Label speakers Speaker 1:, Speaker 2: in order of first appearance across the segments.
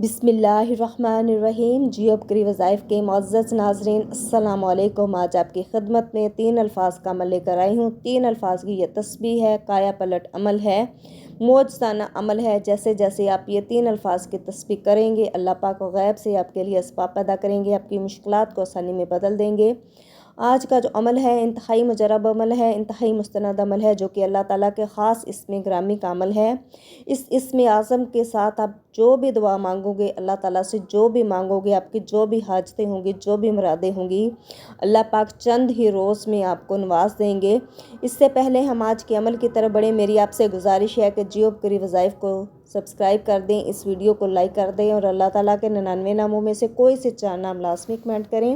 Speaker 1: बिस्मिल्लाहिर्रहमानिर्रहीम। जियो बकरी वज़ाइफ के मुअज़्ज़ज़ नाज़रीन, अस्सलामु अलैकुम। आज आपकी खिदमत में 3 अल्फाज का अमल लेकर आई हूँ। 3 अल्फाज की ये तस्बीह है, काया पलट अमल है, मौजज़ाना अमल है। जैसे जैसे आप ये 3 अल्फाज की तस्बीह करेंगे, अल्लाह पाक गैब से आपके लिए असबाब पैदा करेंगे, आपकी मुश्किलात को आसानी में बदल देंगे। आज का जो अमल है इंतहाई मुजरब अमल है, इंतहाई मुस्तनद अमल है, जो कि अल्लाह ताला के ख़ास इस्म ग्रामी का अमल है। इस इस्म आज़म के साथ आप जो भी दुआ मांगोगे, अल्लाह ताला से जो भी मांगोगे, आपकी जो भी हाजतें होंगी, जो भी मुरादें होंगी, अल्लाह पाक चंद ही रोज़ में आपको नवाज देंगे। इससे पहले हम आज के अमल की तरफ बढ़ें, मेरी आपसे गुजारिश है कि जियो बकरी वज़ाइफ को सब्सक्राइब कर दें, इस वीडियो को लाइक कर दें और अल्लाह ताला के 99 नामों में से कोई से 4 नाम लाज़मी कमेंट करें।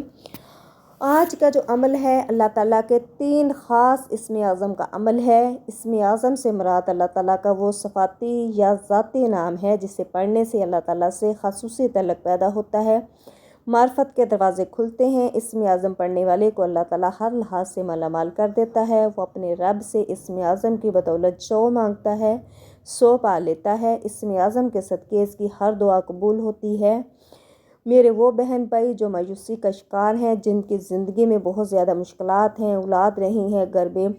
Speaker 1: आज का जो अमल है अल्लाह ताला के 3 ख़ास इस्म आज़म का अमल है। इस्म आज़म से मुराद अल्लाह ताला का वो सफ़ाती या ज़ाती नाम है जिसे पढ़ने से अल्लाह ताला से ख़ासूसी तल्लुक़ पैदा होता है, मार्फत के दरवाज़े खुलते हैं। इस्म आज़म पढ़ने वाले को अल्लाह ताला हर लिहाज से मालामाल कर देता है। वो अपने रब से इस्म आज़म की बदौलत जो मांगता है सो पा लेता है। इस्म आज़म के सदक़े इसकी हर दुआ कबूल होती है। मेरे वो बहन भाई जो मायूसी का शिकार हैं, जिनकी ज़िंदगी में बहुत ज़्यादा मुश्किलात हैं, औलाद नहीं है, घर में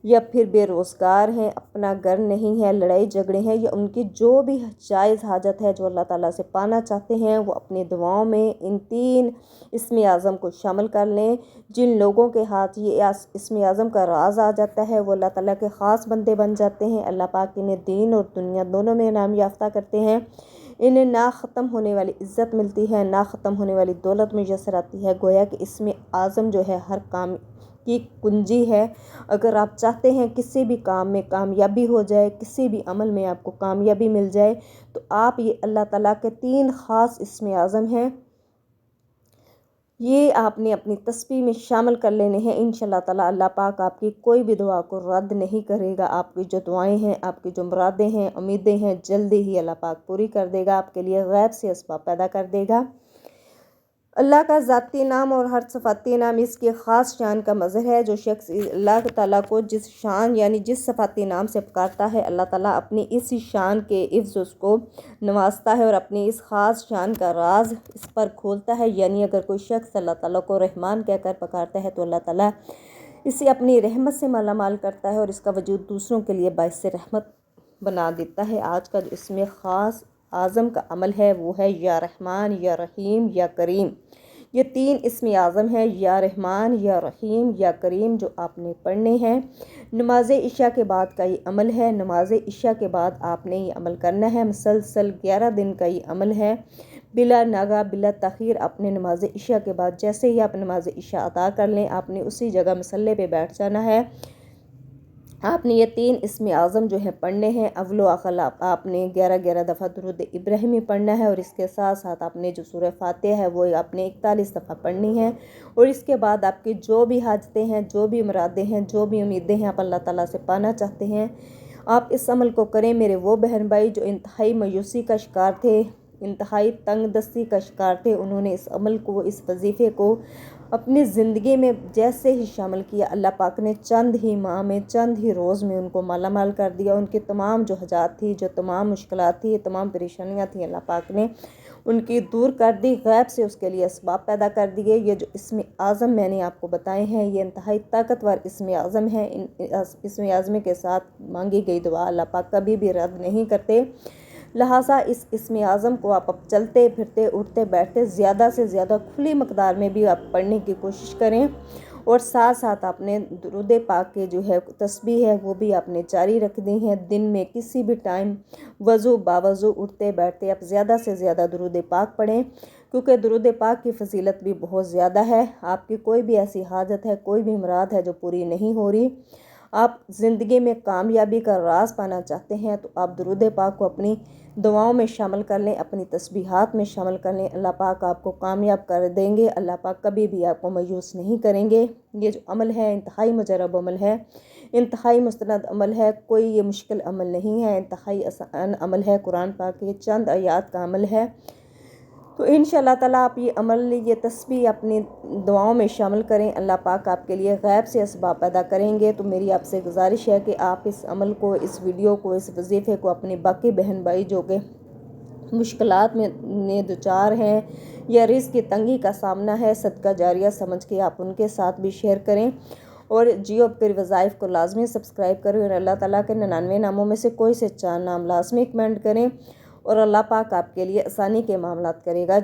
Speaker 1: या फिर बेरोज़गार हैं, अपना घर नहीं है, लड़ाई झगड़े हैं, या उनकी जो भी जायज़ हाजत है जो अल्लाह ताला से पाना चाहते हैं, वो अपनी दुआओं में इन 3 इस्म आज़म को शामिल कर लें। जिन लोगों के हाथ ये इस्म आज़म का राज आ जाता है वो अल्लाह ताला के ख़ास बंदे बन जाते हैं। अल्लाह पाक इन्हें दीन और दुनिया दोनों में इनाम याफ्ता करते हैं। इन्हें ना ख़त्म होने वाली इज़्ज़त मिलती है, ना ख़त्म होने वाली दौलत मुयस्सर आती है। गोया कि इस्म आज़म जो है हर काम की कुंजी है। अगर आप चाहते हैं किसी भी काम में कामयाबी हो जाए, किसी भी अमल में आपको कामयाबी मिल जाए, तो आप ये अल्लाह ताला के 3 ख़ास इस्म आज़म हैं, ये आपने अपनी तस्बीह में शामिल कर लेने हैं। इंशाअल्लाह ताला अल्लाह पाक आपकी कोई भी दुआ को रद्द नहीं करेगा। आपकी जो दुआएं हैं, आपकी जो मुरादें हैं, उम्मीदें हैं, जल्दी ही अल्लाह पाक पूरी कर देगा, आपके लिए गैब से असबाब पैदा कर देगा। अल्लाह का ज़ाती नाम और हर सफ़ाती नाम इसकी ख़ास शान का मज़हर है। जो शख्स अल्लाह ताला को जिस शान यानी जिस सफ़ाती नाम से पुकारता है, अल्लाह ताला अपनी इस शान के इफ़्ज़ उसको नवाजता है और अपनी इस ख़ास शान का राज इस पर खोलता है। यानी अगर कोई शख्स अल्लाह ताला को रहमान कहकर पुकारता है तो अल्लाह ताला इसे अपनी रहमत से मालामाल करता है और इसका वजूद दूसरों के लिए बाइस रहमत बना देता है। आज का जो इसमें ख़ास आज़म का अमल है वो है या रहमान, या रहीम, या करीम। ये 3 इस्म आज़म है, या रहमान, या रहीम, या करीम, जो आपने पढ़ने हैं। नमाज इशा के बाद का ये अमल है। नमाज इशा के बाद आपने ये अमल करना है। मुसलसल 11 दिन का ये अमल है, बिला नागा बिला तख़ीर। आपने नमाज इशा के बाद जैसे ही आप नमाज इशा अदा कर लें, आपने उसी जगह मसल्ले पे बैठ जाना है। आपने ये 3 इस्म आज़म जो है पढ़ने हैं। अव्वलो आखिर आपने 11-11 दफ़ा दुरूद इब्राहिमी पढ़ना है और इसके साथ साथ आपने जो सूरह फातिहा है वो आपने 41 दफ़ा पढ़नी है। और इसके बाद आपकी जो भी हाजतें हैं, जो भी मुरादें हैं, जो भी उम्मीदें हैं आप अल्लाह ताला से पाना चाहते हैं, आप इस अमल को करें। मेरे वो बहन भाई जो इंतहाई मायूसी का शिकार थे, इंतहाई तंग दस्ती का शिकार थे, उन्होंने इस अमल को, इस वजीफ़े को अपनी ज़िंदगी में जैसे ही शामिल किया, अल्लाह पाक ने चंद ही माह में, चंद ही रोज़ में उनको मालामाल कर दिया। उनकी तमाम जो हजात थी, जो तमाम मुश्किलात थी, तमाम परेशानियाँ थी, अल्लाह पाक ने उनकी दूर कर दी। गैब से उसके लिए असबाब पैदा कर दिए। ये जो इस्म आज़म मैंने आपको बताए हैं, ये इंतहाई ताकतवर इस्म आज़म है। इन इस्म आज़म के साथ मांगी गई दुआ अल्लाह पाक कभी भी रद्द नहीं करते। लिहाजा इस इस्म आज़म को आप अब चलते फिरते उठते बैठते ज़्यादा से ज़्यादा खुली मकदार में भी आप पढ़ने की कोशिश करें। और साथ साथ आपने दुरूद पाक के जो है तस्बीह है वो भी आपने जारी रखनी है। दिन में किसी भी टाइम वज़ू बावज़ू उठते बैठते आप ज़्यादा से ज़्यादा दुरूद पाक पढ़ें, क्योंकि दुरूद पाक की फ़जीलत भी बहुत ज़्यादा है। आपकी कोई भी ऐसी हाजत है, कोई भी मुराद है जो पूरी नहीं हो रही, आप ज़िंदगी में कामयाबी का राज पाना चाहते हैं, तो आप दुरूद पाक को अपनी दुआओं में शामिल कर लें, अपनी तस्बीहात में शामिल कर लें। अल्लाह पाक आपको कामयाब कर देंगे। अल्लाह पाक कभी भी आपको मायूस नहीं करेंगे। ये जो अमल है इंतहाई मुजरब अमल है, इंतहाई मुस्तनद अमल है, कोई ये मुश्किल अमल नहीं है, इंतहाई आसान अमल है। कुरान पाक के चंद आयात का अमल है। तो इंशाअल्लाह ताला आप ये अमल, ये तस्बीह अपनी दुआओं में शामिल करें। अल्लाह पाक आपके लिए गैब से असबाब पैदा करेंगे। तो मेरी आपसे गुजारिश है कि आप इस अमल को, इस वीडियो को, इस वजीफ़े को अपने बाकी बहन भाई जो कि مشکلات میں دوچار ہیں یا رزق کی تنگی کا سامنا ہے، صدقہ جاریہ سمجھ کے آپ ان کے ساتھ بھی شیئر کریں، اور جیو پر وظائف کو لازمی سبسکرائب کریں، اور اللہ تعالیٰ کے 99 ناموں میں سے کوئی سے 4 نام لازمی کمنٹ کریں، اور اللہ پاک آپ کے لیے آسانی کے معاملات کرے گا۔